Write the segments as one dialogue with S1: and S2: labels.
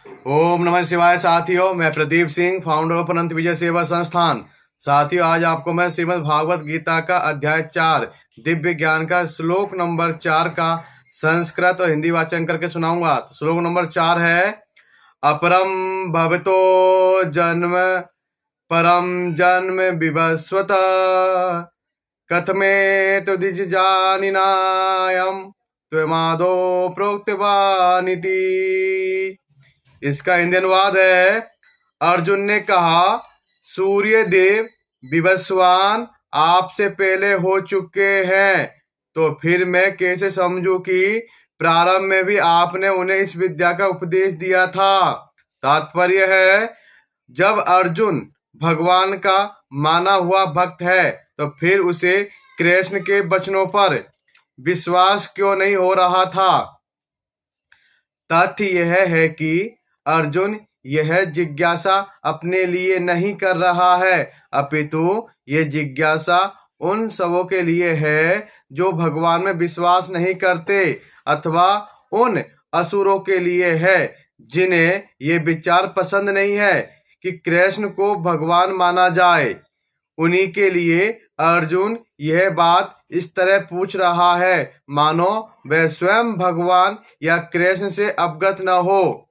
S1: ओम नमः शिवाय साथियों, मैं प्रदीप सिंह, फाउंडर ऑफ अनंत विजय सेवा संस्थान। साथियों, आज आपको मैं श्रीमद् भागवत गीता का अध्याय 4 दिव्य ज्ञान का श्लोक नंबर 4 का संस्कृत और हिंदी वाचन करके सुनाऊंगा। तो श्लोक नंबर 4 है, अपरम भवतो जन्म परम जन्म विवस्वत कथमे तो द्विज जानिनायम त्वमादो प्रोक्तवानिति। इसका हिंदी अनुवाद है, अर्जुन ने कहा, सूर्य देव विवस्वान आपसे पहले हो चुके हैं, तो फिर मैं कैसे समझूं कि प्रारंभ में भी आपने उन्हें इस विद्या का उपदेश दिया था। तात्पर्य है, जब अर्जुन भगवान का माना हुआ भक्त है तो फिर उसे कृष्ण के वचनों पर विश्वास क्यों नहीं हो रहा था। तथ्य यह है कि अर्जुन यह जिज्ञासा अपने लिए नहीं कर रहा है, अपितु यह जिज्ञासा उन सबों के लिए है जो भगवान में विश्वास नहीं करते, अथवा उन असुरों के लिए है जिन्हें ये विचार पसंद नहीं है कि कृष्ण को भगवान माना जाए। उन्हीं के लिए अर्जुन यह बात इस तरह पूछ रहा है मानो वह स्वयं भगवान या कृष्ण से अवगत न हो।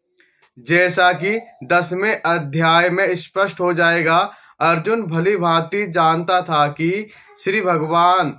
S1: जैसा कि 10वें अध्याय में स्पष्ट हो जाएगा, अर्जुन भली भांति जानता था कि श्री भगवान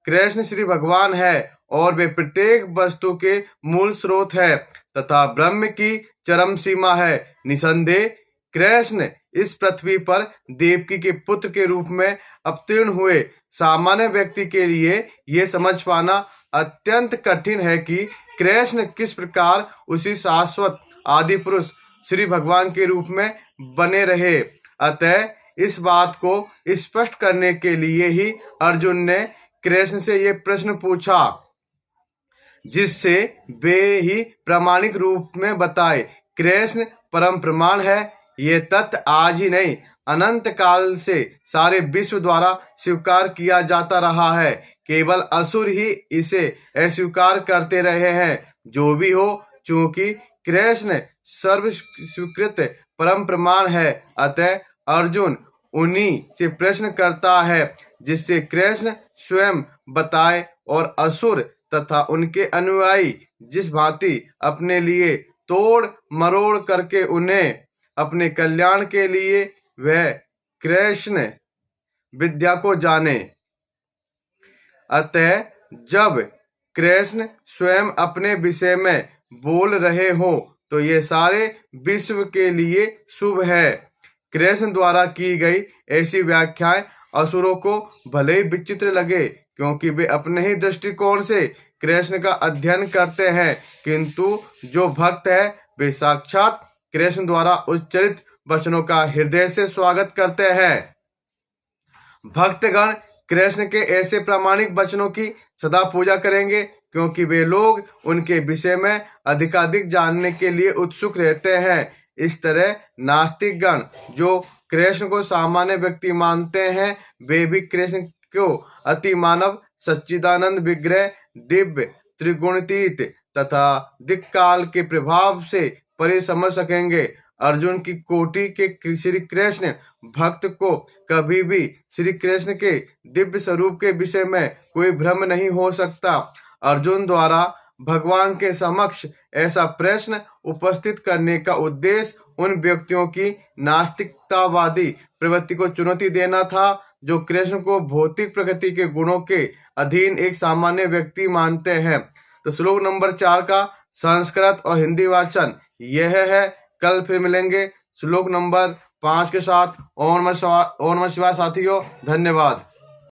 S1: कृष्ण श्री भगवान है और वे प्रत्येक वस्तु के मूल स्रोत है तथा ब्रह्म की चरम सीमा है। निसंदेह कृष्ण इस पृथ्वी पर देवकी के पुत्र के रूप में अवतीर्ण हुए। सामान्य व्यक्ति के लिए यह समझ पाना अत्यंत कठिन है कि कृष्ण किस प्रकार उसी शाश्वत आदि पुरुष श्री भगवान के रूप में बने रहे। अतः इस बात को स्पष्ट करने के लिए ही अर्जुन ने कृष्ण से ये प्रश्न पूछा, जिससे वे ही प्रामाणिक रूप में बताए। कृष्ण परम प्रमाण है। ये तथ्य आज ही नहीं, अनंत काल से सारे विश्व द्वारा स्वीकार किया जाता रहा है। केवल असुर ही इसे अस्वीकार करते रहे हैं। जो भी हो, चूंकि कृष्ण सर्व स्वीकृत परम प्रमाण है, अतः अर्जुन उन्हीं से प्रश्न करता है जिससे कृष्ण स्वयं बताए, और असुर तथा उनके अनुयायी जिस भांति अपने लिए तोड़ मरोड़ करके उन्हें अपने कल्याण के लिए वह कृष्ण विद्या को जाने। अतः जब कृष्ण स्वयं अपने विषय में बोल रहे हो तो ये सारे विश्व के लिए शुभ है। कृष्ण द्वारा की गई ऐसी व्याख्याएं असुरों को भले ही विचित्र लगे, क्योंकि वे अपने ही दृष्टिकोण से कृष्ण का अध्ययन करते हैं, किंतु जो भक्त है वे साक्षात कृष्ण द्वारा उच्चरित वचनों का हृदय से स्वागत करते हैं। भक्तगण कृष्ण के ऐसे प्रामाणिक वचनों की सदा पूजा करेंगे, क्योंकि वे लोग उनके विषय में अधिकाधिक जानने के लिए उत्सुक रहते हैं। इस तरह नास्तिक गण जो कृष्ण को सामान्य व्यक्ति मानते हैं, वे भी कृष्ण को अति मानव सच्चिदानंद विग्रह, दिव्य त्रिगुणातीत तथा दिक्काल के प्रभाव से परे समझ सकेंगे। अर्जुन की कोटि के श्री कृष्ण भक्त को कभी भी श्री कृष्ण के दिव्य स्वरूप के विषय में कोई भ्रम नहीं हो सकता। अर्जुन द्वारा भगवान के समक्ष ऐसा प्रश्न उपस्थित करने का उद्देश्य उन व्यक्तियों की नास्तिकतावादी प्रवृत्ति को चुनौती देना था, जो कृष्ण को भौतिक प्रकृति के गुणों के अधीन एक सामान्य व्यक्ति मानते हैं। तो श्लोक नंबर 4 का संस्कृत और हिंदी वाचन यह है। कल फिर मिलेंगे श्लोक नंबर 5 के साथ। ओम नमः शिवाय साथियों, धन्यवाद।